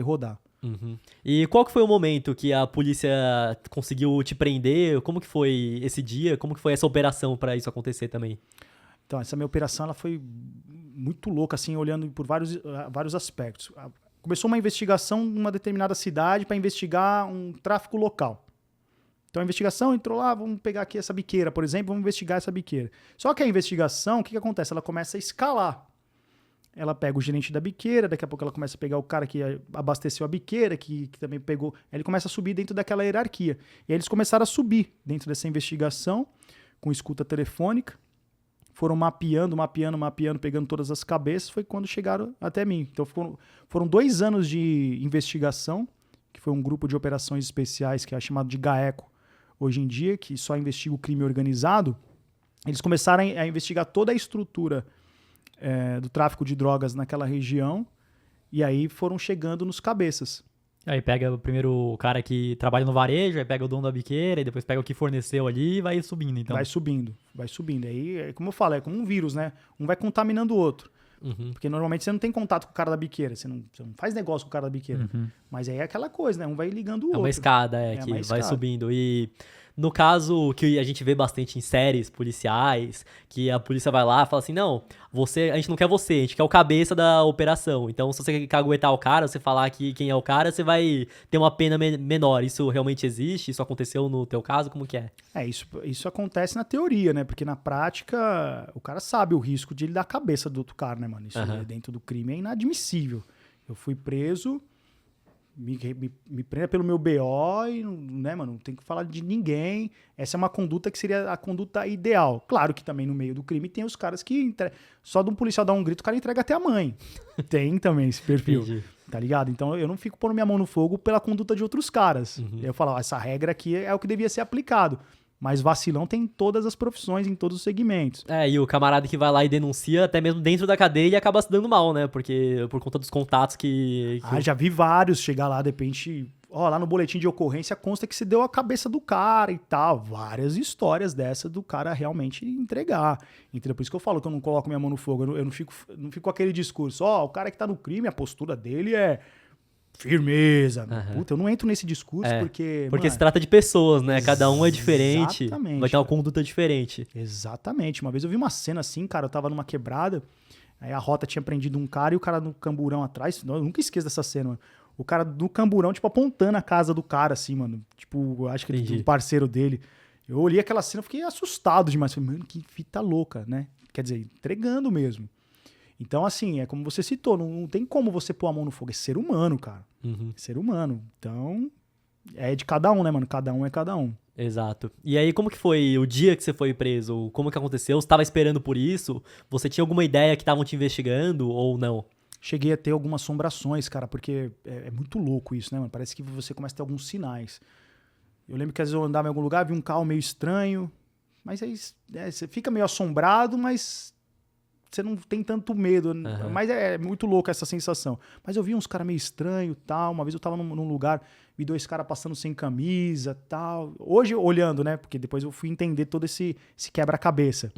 rodar. Uhum. E qual que foi o momento que a polícia conseguiu te prender? Como que foi esse dia? Como que foi essa operação para isso acontecer também? Então, essa minha operação ela foi muito louca, assim, olhando por vários aspectos. Começou uma investigação numa determinada cidade para investigar um tráfico local. Então a investigação entrou lá, vamos pegar aqui essa biqueira, por exemplo, vamos investigar essa biqueira. Só que a investigação, o que acontece? Ela começa a escalar. Ela pega o gerente da biqueira, daqui a pouco ela começa a pegar o cara que abasteceu a biqueira, que também pegou. Aí ele começa a subir dentro daquela hierarquia. E aí eles começaram a subir dentro dessa investigação, com escuta telefônica. Foram mapeando, pegando todas as cabeças, foi quando chegaram até mim. Então foram 2 anos de investigação, que foi um grupo de operações especiais, que é chamado de GAECO, hoje em dia, que só investiga o crime organizado. Eles começaram a investigar toda a estrutura do tráfico de drogas naquela região, e aí foram chegando nos cabeças. Aí pega primeiro o cara que trabalha no varejo, aí pega o dono da biqueira, e depois pega o que forneceu ali e vai subindo, então. Vai subindo. Aí, como eu falo, é como um vírus, né? Um vai contaminando o outro. Uhum. Porque normalmente você não tem contato com o cara da biqueira, você não faz negócio com o cara da biqueira. Uhum. Mas aí é aquela coisa, né? Um vai ligando o outro. É uma escada, que uma vai escada. subindo. E no caso que a gente vê bastante em séries policiais, que a polícia vai lá e fala assim, não, a gente não quer você, a gente quer o cabeça da operação. Então, se você caguetar o cara, você falar que quem é o cara, você vai ter uma pena menor. Isso realmente existe? Isso aconteceu no teu caso? Como que é? Isso acontece na teoria, né? Porque na prática, o cara sabe o risco de ele dar a cabeça do outro cara, né, mano? Isso dentro do crime é inadmissível. Eu fui preso, me prenda pelo meu BO e, né, mano, não tem que falar de ninguém. Essa é uma conduta que seria a conduta ideal. Claro que também no meio do crime tem os caras que só de um policial dar um grito, o cara entrega até a mãe. Tem também esse perfil. Entendi. Tá ligado? Então eu não fico pondo minha mão no fogo pela conduta de outros caras. Eu falo, essa regra aqui é o que devia ser aplicado. Mas vacilão tem em todas as profissões, em todos os segmentos. E o camarada que vai lá e denuncia, até mesmo dentro da cadeia, ele acaba se dando mal, né? Porque por conta dos contatos que Já vi vários chegar lá, de repente, lá no boletim de ocorrência consta que se deu a cabeça do cara e tal. Várias histórias dessa do cara realmente entregar. Entendeu? Por isso que eu falo que eu não coloco minha mão no fogo. Eu não fico com aquele discurso, o cara que tá no crime, a postura dele é firmeza. Puta, eu não entro nesse discurso porque... Porque se trata de pessoas, né? Cada um é diferente. Exatamente, vai ter uma cara. conduta diferente. Exatamente. Uma vez eu vi uma cena assim, cara, eu tava numa quebrada, aí a rota tinha prendido um cara e o cara no camburão atrás, eu nunca esqueço dessa cena, mano. O cara do camburão, tipo, apontando a casa do cara, assim, mano. Tipo, acho que ele do parceiro dele. Eu olhei aquela cena e fiquei assustado demais. Falei, mano, que fita louca, né? Quer dizer, entregando mesmo. Então, assim, é como você citou, não tem como você pôr a mão no fogo. É ser humano, cara. Ser humano. Então, é de cada um, né, mano? Cada um é cada um. Exato. E aí, como que foi o dia que você foi preso? Como que aconteceu? Você estava esperando por isso? Você tinha alguma ideia que estavam te investigando ou não? Cheguei a ter algumas assombrações, cara, porque é muito louco isso, né, mano? Parece que você começa a ter alguns sinais. Eu lembro que às vezes eu andava em algum lugar, vi um carro meio estranho, mas aí você fica meio assombrado, mas você não tem tanto medo. Mas é muito louco essa sensação. Mas eu vi uns caras meio estranhos e tal. Uma vez eu tava num lugar, vi 2 caras passando sem camisa e tal. Hoje, olhando, né? Porque depois eu fui entender todo esse quebra-cabeça.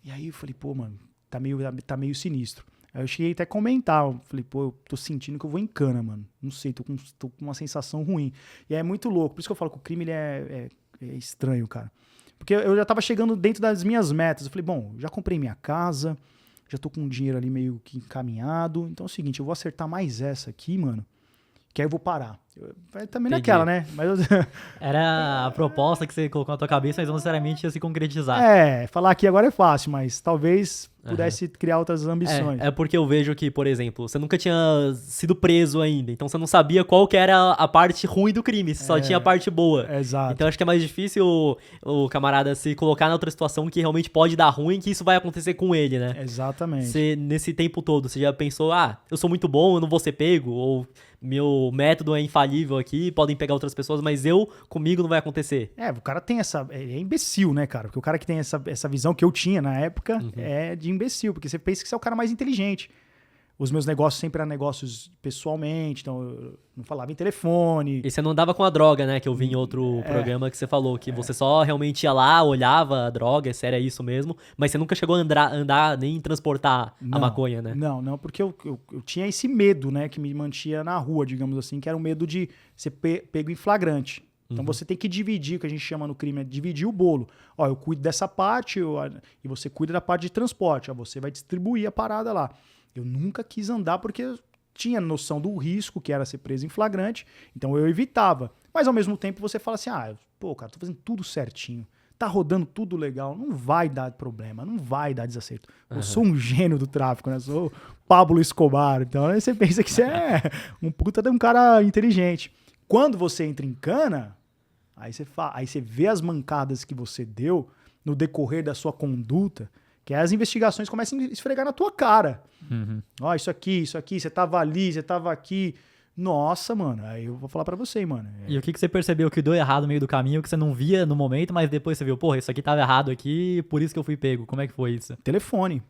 E aí eu falei, pô, mano, tá meio sinistro. Aí eu cheguei até a comentar, eu falei, pô, eu tô sentindo que eu vou em cana, mano. Não sei, tô com uma sensação ruim. E é muito louco, por isso que eu falo que o crime ele é estranho, cara. Porque eu já tava chegando dentro das minhas metas. Eu falei, bom, já comprei minha casa, já tô com o dinheiro ali meio que encaminhado. Então é o seguinte, eu vou acertar mais essa aqui, mano, que aí eu vou parar. Também naquela, né? Mas Era a proposta que você colocou na tua cabeça, mas não necessariamente ia se concretizar. Falar aqui agora é fácil, mas talvez pudesse criar outras ambições. É porque eu vejo que, por exemplo, você nunca tinha sido preso ainda, então você não sabia qual que era a parte ruim do crime, você só tinha a parte boa. Exato. Então acho que é mais difícil o camarada se colocar na outra situação que realmente pode dar ruim, que isso vai acontecer com ele, né? Exatamente. Você, nesse tempo todo, você já pensou, eu sou muito bom, eu não vou ser pego, ou meu método é infalível aqui, podem pegar outras pessoas, mas comigo não vai acontecer. O cara tem é imbecil, né, cara? Porque o cara que tem essa visão que eu tinha na época é de imbecil, porque você pensa que você é o cara mais inteligente. Os meus negócios sempre eram negócios pessoalmente, então eu não falava em telefone. E você não andava com a droga, né? Que eu vi em outro programa que você falou, que você só realmente ia lá, olhava a droga, se era isso mesmo, mas você nunca chegou a andar nem transportar a maconha, né? Não, porque eu tinha esse medo, né, que me mantinha na rua, digamos assim, que era o medo de ser pego em flagrante. Então você tem que dividir, o que a gente chama no crime, é dividir o bolo. Ó, eu cuido dessa parte e você cuida da parte de transporte. Ó, você vai distribuir a parada lá. Eu nunca quis andar porque eu tinha noção do risco que era ser preso em flagrante, então eu evitava. Mas ao mesmo tempo você fala assim, pô, cara, tô fazendo tudo certinho, tá rodando tudo legal, não vai dar problema, não vai dar desacerto. Eu sou um gênio do tráfico, né? Sou Pablo Escobar, então aí você pensa que você é um puta de um cara inteligente. Quando você entra em cana, aí você vê as mancadas que você deu no decorrer da sua conduta, que as investigações começam a esfregar na tua cara. Ó, isso aqui, você tava ali, você tava aqui. Nossa, mano, aí eu vou falar pra você, mano. E o que você percebeu que deu errado no meio do caminho, que você não via no momento, mas depois você viu, porra, isso aqui tava errado aqui, por isso que eu fui pego. Como é que foi isso? Telefone.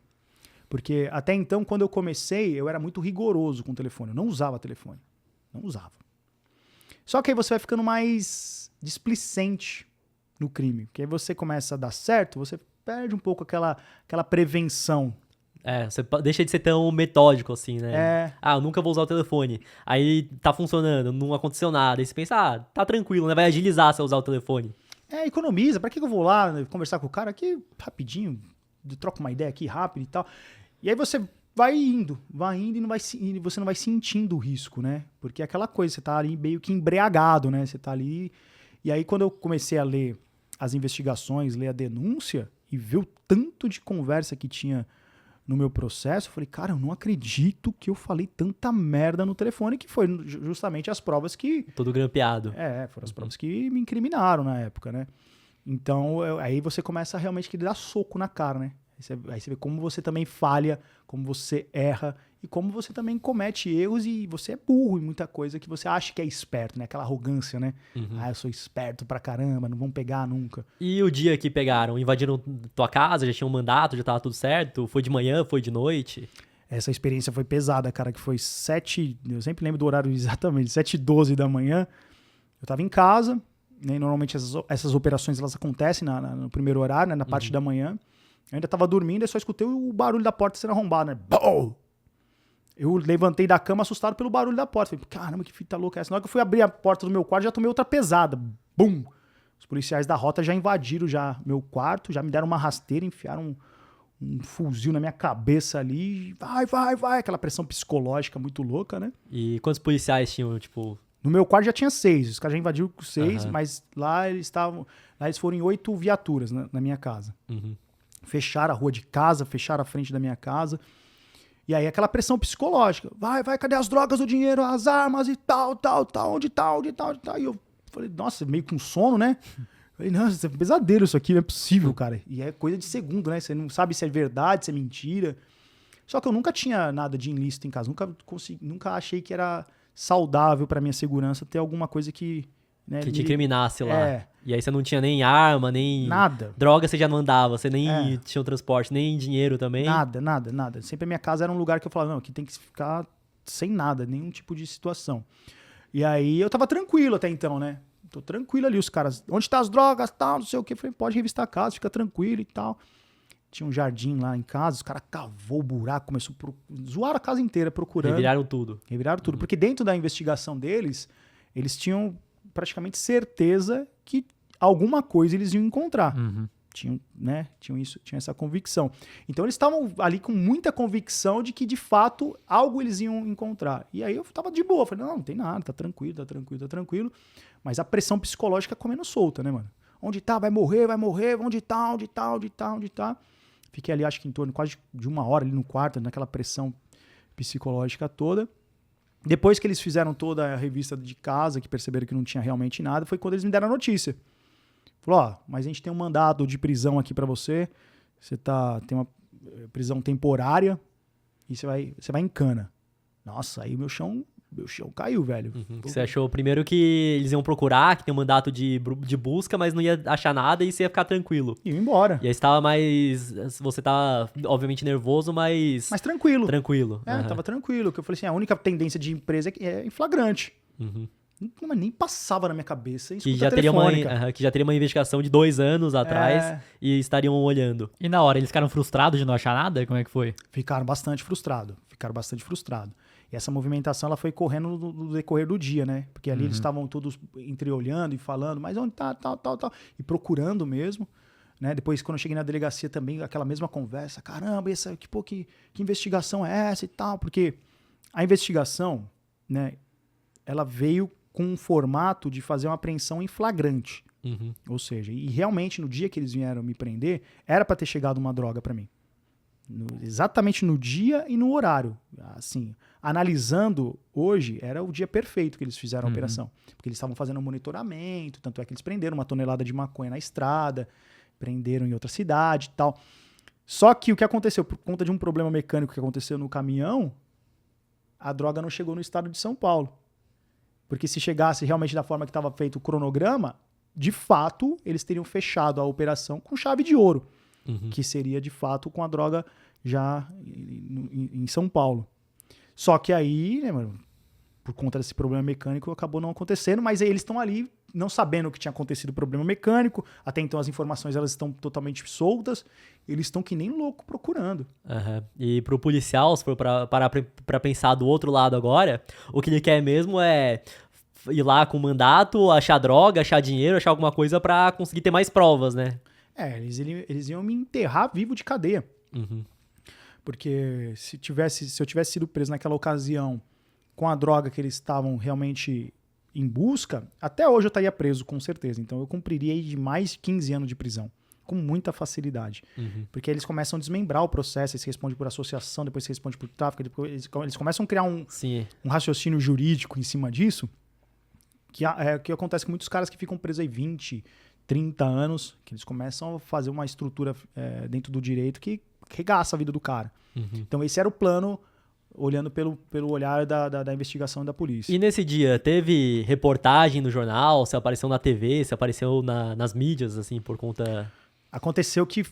Porque até então, quando eu comecei, eu era muito rigoroso com o telefone. Eu não usava telefone. Não usava. Só que aí você vai ficando mais displicente no crime. Porque aí você começa a dar certo, você perde um pouco aquela prevenção. Você deixa de ser tão metódico assim, né? É. Eu nunca vou usar o telefone. Aí tá funcionando, não aconteceu nada. Aí você pensa, tá tranquilo, né? Vai agilizar se eu usar o telefone. Economiza. Pra que eu vou lá conversar com o cara aqui rapidinho? Troca uma ideia aqui rápido e tal. E aí você vai indo e você não vai sentindo o risco, né? Porque é aquela coisa, você tá ali meio que embriagado, né? Você tá ali... E aí quando eu comecei a ler as investigações, ler a denúncia e ver o tanto de conversa que tinha no meu processo, eu falei, cara, eu não acredito que eu falei tanta merda no telefone, que foi justamente as provas que... Todo grampeado. Foram as provas que me incriminaram na época, né? Então, aí você começa a realmente querer dar soco na cara, né? Aí você vê como você também falha, como você erra e como você também comete erros e você é burro em muita coisa que você acha que é esperto, né? Aquela arrogância, né? Eu sou esperto pra caramba, não vão pegar nunca. E o dia que pegaram? Invadiram tua casa, já tinha um mandato, já tava tudo certo? Foi de manhã, foi de noite? Essa experiência foi pesada, cara, que foi 7... Eu sempre lembro do horário exatamente, 7h12 da manhã. Eu tava em casa, né? Normalmente essas operações elas acontecem no primeiro horário, né? Na parte da manhã. Eu ainda tava dormindo e só escutei o barulho da porta sendo arrombada, né? Bom! Eu levantei da cama assustado pelo barulho da porta. Falei, caramba, que fita louca é essa? Na hora que eu fui abrir a porta do meu quarto, já tomei outra pesada. Bum! Os policiais da rota já invadiram já meu quarto, já me deram uma rasteira, enfiaram um fuzil na minha cabeça ali. Vai! Aquela pressão psicológica muito louca, né? E quantos policiais tinham, tipo... No meu quarto já tinha 6. Os caras já invadiram com 6, mas lá eles foram em 8 viaturas na minha casa. Fecharam a rua de casa, fecharam a frente da minha casa. E aí aquela pressão psicológica. Vai, cadê as drogas, o dinheiro, as armas e tal, onde tá. E eu falei, nossa, meio com sono, né? Falei, não, isso é um pesadelo isso aqui, não é possível, cara. E é coisa de segundo, né? Você não sabe se é verdade, se é mentira. Só que eu nunca tinha nada de ilícito em casa. Nunca achei que era saudável pra minha segurança ter alguma coisa que... Né, que te incriminasse lá. É. E aí você não tinha nem arma, nem... Nada. Droga você já não andava, você nem tinha o transporte, nem dinheiro também. Nada. Sempre a minha casa era um lugar que eu falava, não, aqui tem que ficar sem nada, nenhum tipo de situação. E aí eu tava tranquilo até então, né? Tô tranquilo ali, os caras, onde tá as drogas, tal, não sei o quê. Eu falei, pode revistar a casa, fica tranquilo e tal. Tinha um jardim lá em casa, os caras cavou o buraco, começou a zoar a casa inteira procurando. Reviraram tudo. Porque dentro da investigação deles, eles tinham praticamente certeza que alguma coisa eles iam encontrar. Tinham essa convicção. Então eles estavam ali com muita convicção de que de fato algo eles iam encontrar. E aí eu tava de boa, falei, não tem nada, tá tranquilo. Mas a pressão psicológica comendo solta, né, mano? Onde tá? Vai morrer, onde tá? Fiquei ali acho que em torno quase de 1 hora ali no quarto, naquela pressão psicológica toda. Depois que eles fizeram toda a revista de casa, que perceberam que não tinha realmente nada, foi quando eles me deram a notícia. Falou, mas a gente tem um mandado de prisão aqui pra você, tem uma prisão temporária e você vai em cana. Nossa, aí meu chão meu chão caiu, velho. Você achou primeiro que eles iam procurar, que tem um mandato de busca, mas não ia achar nada e você ia ficar tranquilo. E ia embora. E aí você tava mais... Você tava, obviamente, nervoso, mas tranquilo. tranquilo. Tava tranquilo. Que eu falei assim, a única tendência de empresa é em flagrante. Mas nem passava na minha cabeça Que já teria uma investigação de 2 anos atrás e estariam olhando. E na hora, eles ficaram frustrados de não achar nada? Como é que foi? Ficaram bastante frustrados. E essa movimentação ela foi correndo no decorrer do dia, né? Porque ali eles estavam todos entreolhando e falando, mas onde tá, tal. E procurando mesmo. Né? Depois, quando eu cheguei na delegacia também, aquela mesma conversa. Caramba, que investigação é essa e tal? Porque a investigação, né? Ela veio com um formato de fazer uma apreensão em flagrante. Ou seja, e realmente no dia que eles vieram me prender, era para ter chegado uma droga para mim. Exatamente no dia e no horário. Assim, analisando hoje, era o dia perfeito que eles fizeram a operação. Porque eles estavam fazendo um monitoramento, tanto é que eles prenderam uma tonelada de maconha na estrada, prenderam em outra cidade e tal. Só que o que aconteceu, por conta de um problema mecânico que aconteceu no caminhão, a droga não chegou no estado de São Paulo. Porque se chegasse realmente da forma que estava feito o cronograma, de fato, eles teriam fechado a operação com chave de ouro. Que seria, de fato, com a droga já em São Paulo. Só que aí, né, mano, por conta desse problema mecânico, acabou não acontecendo, mas aí eles estão ali não sabendo que tinha acontecido o problema mecânico, até então as informações elas estão totalmente soltas, eles estão que nem louco procurando. E pro policial, se for parar pra pensar do outro lado agora, o que ele quer mesmo é ir lá com mandato, achar droga, achar dinheiro, achar alguma coisa pra conseguir ter mais provas, né? Eles iam me enterrar vivo de cadeia. Porque se eu tivesse sido preso naquela ocasião com a droga que eles estavam realmente em busca, até hoje eu estaria preso, com certeza. Então eu cumpriria aí de mais de 15 anos de prisão, com muita facilidade. Porque eles começam a desmembrar o processo, eles respondem por associação, depois se responde por tráfico, depois eles começam a criar um raciocínio jurídico em cima disso, que acontece com muitos caras que ficam presos aí 20, 30 anos, que eles começam a fazer uma estrutura dentro do direito que regaça a vida do cara. Então esse era o plano, olhando pelo olhar da investigação da polícia. E nesse dia, teve reportagem no jornal? Se apareceu na TV, se apareceu nas mídias, assim, por conta... Aconteceu que,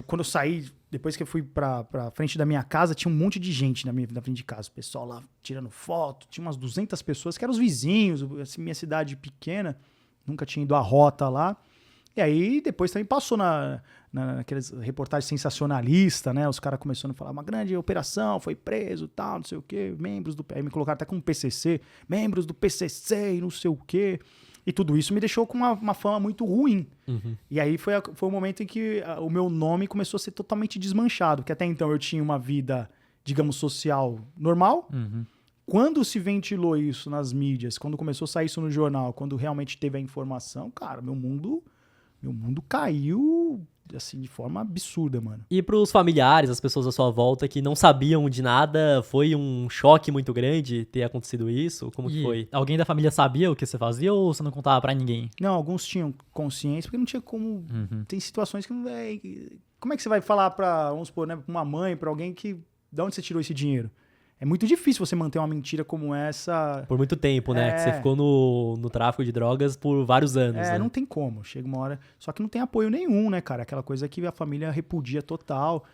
quando eu saí, depois que eu fui pra frente da minha casa, tinha um monte de gente na frente de casa. O pessoal lá tirando foto, tinha umas 200 pessoas, que eram os vizinhos, assim, minha cidade pequena, nunca tinha ido à rota lá. E aí, depois também passou naquelas reportagens sensacionalistas, né? Os caras começando a falar, uma grande operação, foi preso, tal, não sei o quê, aí me colocaram até com PCC, membros do PCC e não sei o quê. E tudo isso me deixou com uma fama muito ruim. E aí foi o momento em que o meu nome começou a ser totalmente desmanchado, porque até então eu tinha uma vida, digamos, social normal. Quando se ventilou isso nas mídias, quando começou a sair isso no jornal, quando realmente teve a informação, cara, meu mundo caiu, assim, de forma absurda, mano. E pros familiares, as pessoas à sua volta que não sabiam de nada, foi um choque muito grande ter acontecido isso? Como que foi? Alguém da família sabia o que você fazia ou você não contava pra ninguém? Não, alguns tinham consciência, porque não tinha como... Tem situações que não é... Como é que você vai falar vamos supor, né, pra uma mãe, pra alguém que... De onde você tirou esse dinheiro? É muito difícil você manter uma mentira como essa... Por muito tempo, né? Que você ficou no tráfico de drogas por vários anos, né? Não tem como. Chega uma hora... Só que não tem apoio nenhum, né, cara? Aquela coisa que a família repudia total.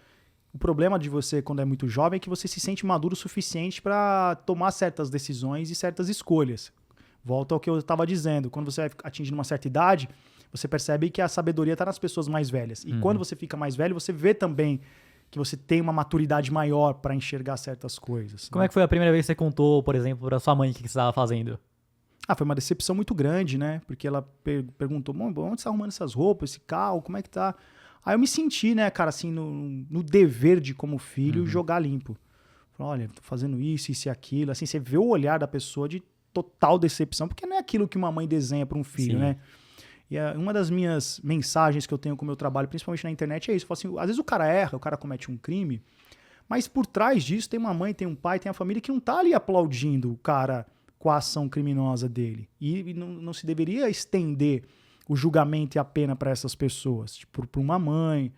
O problema de você, quando é muito jovem, é que você se sente maduro o suficiente pra tomar certas decisões e certas escolhas. Volta ao que eu estava dizendo. Quando você vai atingindo uma certa idade, você percebe que a sabedoria tá nas pessoas mais velhas. E quando você fica mais velho, você vê também... que você tem uma maturidade maior para enxergar certas coisas. Como é que foi a primeira vez que você contou, por exemplo, pra sua mãe o que você estava fazendo? Foi uma decepção muito grande, né? Porque ela perguntou, onde você tá arrumando essas roupas, esse carro, como é que tá? Aí eu me senti, né, cara, assim, no dever de, como filho, jogar limpo. Falei, olha, tô fazendo isso e aquilo. Assim, você vê o olhar da pessoa de total decepção, porque não é aquilo que uma mãe desenha para um filho, né? E uma das minhas mensagens que eu tenho com o meu trabalho, principalmente na internet, é isso. Eu falo assim, às vezes o cara erra, o cara comete um crime, mas por trás disso tem uma mãe, tem um pai, tem a família que não tá ali aplaudindo o cara com a ação criminosa dele. E não se deveria estender o julgamento e a pena para essas pessoas. Tipo, para uma mãe,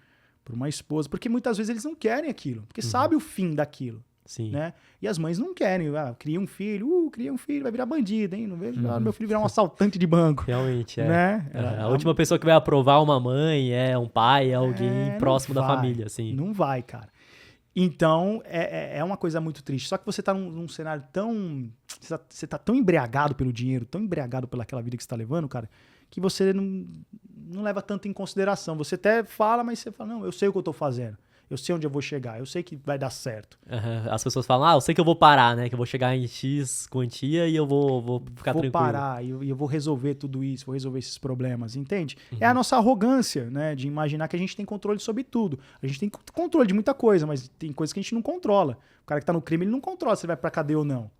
para uma esposa, porque muitas vezes eles não querem aquilo, porque sabe o fim daquilo. Sim. né? E as mães não querem, cria um filho, vai virar bandido, hein? Não vejo meu filho virar um assaltante de banco, Realmente, é. né? A última pessoa que vai aprovar uma mãe é um pai, é alguém não próximo da vai, família, assim. Não vai, cara. Então, é uma coisa muito triste. Só que você tá num cenário tão... Você tá tão embriagado pelo dinheiro, tão embriagado pelaquela vida que você tá levando, cara, que você não leva tanto em consideração. Você até fala, mas você fala, não, eu sei o que eu tô fazendo. Eu sei onde eu vou chegar, eu sei que vai dar certo. As pessoas falam, eu sei que eu vou parar, né? Que eu vou chegar em X quantia e eu vou ficar tranquilo. Vou parar e eu vou resolver tudo isso, vou resolver esses problemas, entende? É a nossa arrogância, né? De imaginar que a gente tem controle sobre tudo. A gente tem controle de muita coisa, mas tem coisas que a gente não controla. O cara que tá no crime, ele não controla se ele vai pra cadeia ou não.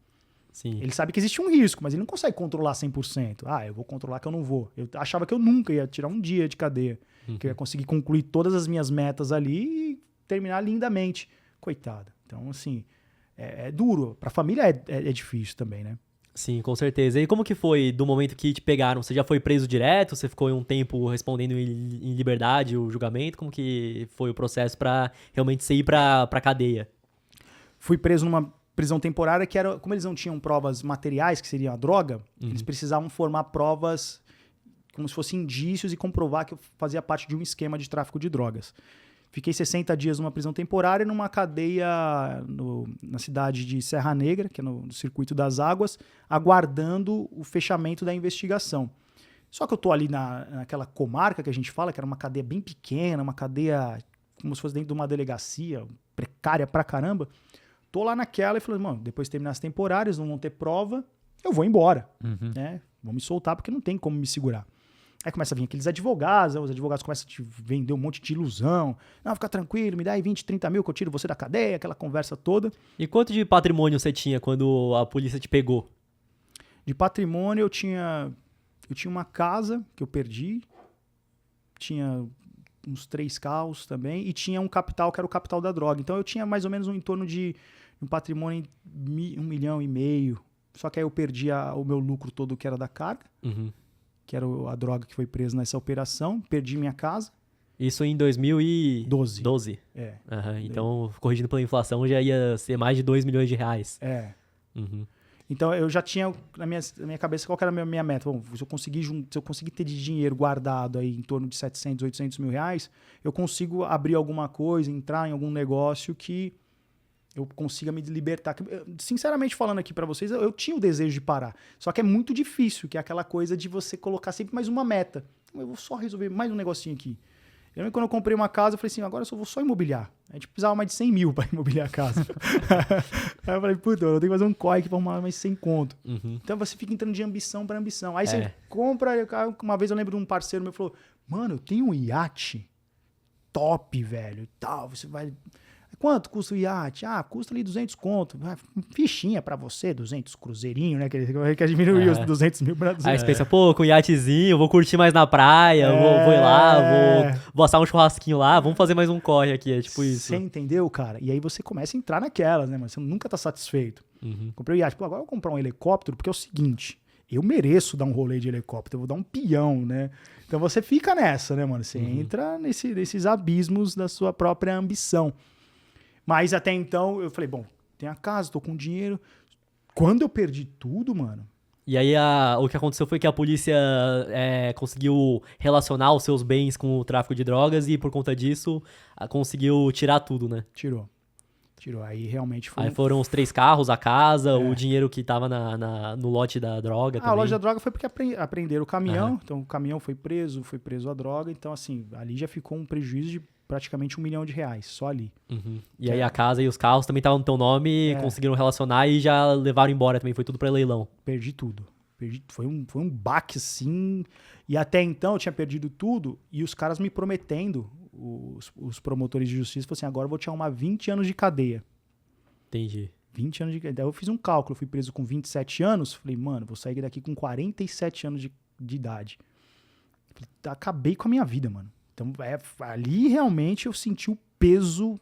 Sim. Ele sabe que existe um risco, mas ele não consegue controlar 100%. Eu vou controlar que eu não vou. Eu achava que eu nunca ia tirar um dia de cadeia. Que eu ia conseguir concluir todas as minhas metas ali e terminar lindamente. Coitado. Então, assim, é duro. Pra família é difícil também, né? Sim, com certeza. E como que foi do momento que te pegaram? Você já foi preso direto? Você ficou um tempo respondendo em liberdade o julgamento? Como que foi o processo pra realmente você ir pra cadeia? Fui preso numa prisão temporária que era... Como eles não tinham provas materiais, que seria a droga, eles precisavam formar provas como se fossem indícios e comprovar que eu fazia parte de um esquema de tráfico de drogas. Fiquei 60 dias numa prisão temporária numa cadeia na cidade de Serra Negra, que é no Circuito das Águas, aguardando o fechamento da investigação. Só que eu tô ali naquela comarca que a gente fala, que era uma cadeia bem pequena, uma cadeia como se fosse dentro de uma delegacia, precária pra caramba. Tô lá naquela e falei, mano, depois de terminar as temporárias, não vão ter prova, eu vou embora, né? Vou me soltar porque não tem como me segurar. Aí começa a vir aqueles advogados, os advogados começam a te vender um monte de ilusão. Não, fica tranquilo, me dá aí 20, 30 mil que eu tiro você da cadeia, aquela conversa toda. E quanto de patrimônio você tinha quando a polícia te pegou? De patrimônio eu tinha uma casa que eu perdi, tinha uns 3 carros também e tinha um capital que era o capital da droga. Então eu tinha mais ou menos em torno de um patrimônio de 1,5 milhão. Só que aí eu perdi o meu lucro todo que era da carga. Que era a droga que foi presa nessa operação, perdi minha casa. Isso em 2012. 12. Então, corrigindo pela inflação, já ia ser mais de 2 milhões de reais. Então, eu já tinha na minha cabeça qual que era a minha meta. Bom, se eu conseguir ter de dinheiro guardado aí em torno de 700, 800 mil reais, eu consigo abrir alguma coisa, entrar em algum negócio que eu consiga me libertar. Sinceramente falando aqui pra vocês, eu tinha o desejo de parar. Só que é muito difícil, que é aquela coisa de você colocar sempre mais uma meta. Eu vou só resolver mais um negocinho aqui. Eu lembro que quando eu comprei uma casa, eu falei assim, agora eu só vou imobiliar. A gente precisava mais de 100 mil pra imobiliar a casa. Aí eu falei, puta, eu tenho que fazer um COI aqui pra arrumar mais 100 conto. Então você fica entrando de ambição pra ambição. Aí você compra, uma vez eu lembro de um parceiro meu que falou, mano, eu tenho um iate top, velho, e tal, você vai... Quanto custa o iate? Custa ali 200 conto. Fichinha pra você, 200 cruzeirinho, né? Que diminuiu os 200 mil pra 200. Aí você pensa, com iatezinho, vou curtir mais na praia, vou ir lá, vou assar um churrasquinho lá, vamos fazer mais um corre aqui, é tipo isso. Você entendeu, cara? E aí você começa a entrar naquelas, né, mano? Você nunca tá satisfeito. Comprei o iate. Agora eu vou comprar um helicóptero, porque é o seguinte, eu mereço dar um rolê de helicóptero, eu vou dar um peão, né? Então você fica nessa, né, mano? Você entra nesses abismos da sua própria ambição. Mas até então, eu falei, bom, tem a casa, tô com dinheiro. Quando eu perdi tudo, mano... E aí o que aconteceu foi que a polícia conseguiu relacionar os seus bens com o tráfico de drogas e por conta disso conseguiu tirar tudo, né? Tirou. Aí realmente foi... Aí foram os 3 carros, a casa, o dinheiro que tava no lote da droga também. A loja da droga foi porque apreenderam o caminhão. Então o caminhão foi preso a droga. Então assim, ali já ficou um prejuízo de praticamente R$1 milhão, só ali. E aí a casa e os carros também estavam no teu nome, conseguiram relacionar e já levaram embora também, foi tudo pra leilão. Perdi tudo. Foi um baque assim, e até então eu tinha perdido tudo, e os caras me prometendo, os promotores de justiça, falaram assim, agora eu vou te arrumar 20 anos de cadeia. Entendi. 20 anos de cadeia. Daí eu fiz um cálculo, fui preso com 27 anos, falei, mano, vou sair daqui com 47 anos de idade. Falei, acabei com a minha vida, mano. Então, ali realmente eu senti o peso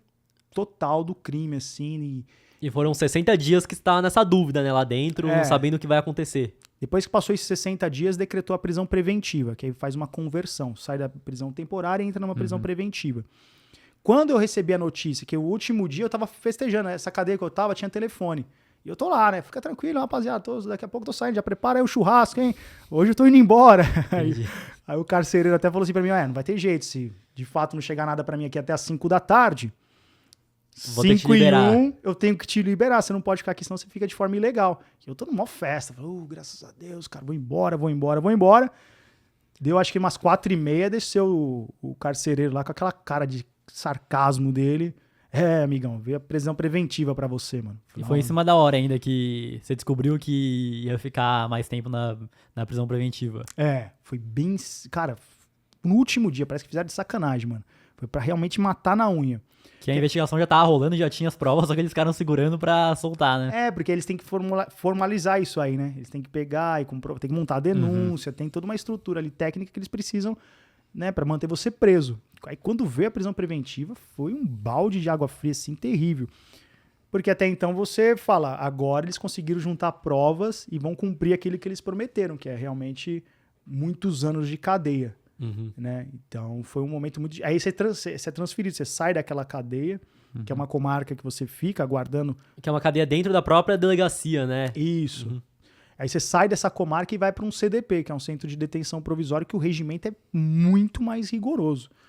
total do crime, assim. E foram 60 dias que você estava nessa dúvida, né, lá dentro, sabendo o que vai acontecer. Depois que passou esses 60 dias, decretou a prisão preventiva, que aí faz uma conversão. Sai da prisão temporária e entra numa prisão preventiva. Quando eu recebi a notícia, que o último dia eu tava festejando, essa cadeia que eu tava tinha telefone. E eu tô lá, né? Fica tranquilo, rapaziada. Daqui a pouco eu tô saindo, já prepara aí o churrasco, hein? Hoje eu tô indo embora. Aí o carcereiro até falou assim pra mim, não vai ter jeito, se de fato não chegar nada pra mim aqui até as 5 da tarde, Vou ter que te 5 e liberar. 1, eu tenho que te liberar, você não pode ficar aqui, senão você fica de forma ilegal. E eu tô numa festa, graças a Deus, cara, vou embora. Deu acho que umas 4h30, desceu o carcereiro lá com aquela cara de sarcasmo dele. Amigão, veio a prisão preventiva pra você, mano. E foi em cima da hora ainda que você descobriu que ia ficar mais tempo na prisão preventiva. Foi bem... Cara, no último dia, parece que fizeram de sacanagem, mano. Foi pra realmente matar na unha. Que a investigação já tava rolando, já tinha as provas, só que eles ficaram segurando pra soltar, né? Porque eles têm que formalizar isso aí, né? Eles têm que pegar e tem que montar a denúncia, tem toda uma estrutura ali técnica que eles precisam, né, pra manter você preso. Aí quando veio a prisão preventiva, foi um balde de água fria, assim, terrível. Porque até então você fala, agora eles conseguiram juntar provas e vão cumprir aquilo que eles prometeram, que é realmente muitos anos de cadeia. Né? Então foi um momento muito... Aí você é transferido, você sai daquela cadeia, que é uma comarca que você fica aguardando... Que é uma cadeia dentro da própria delegacia, né? Isso. Aí você sai dessa comarca e vai para um CDP, que é um centro de detenção provisório, que o regimento é muito mais rigoroso.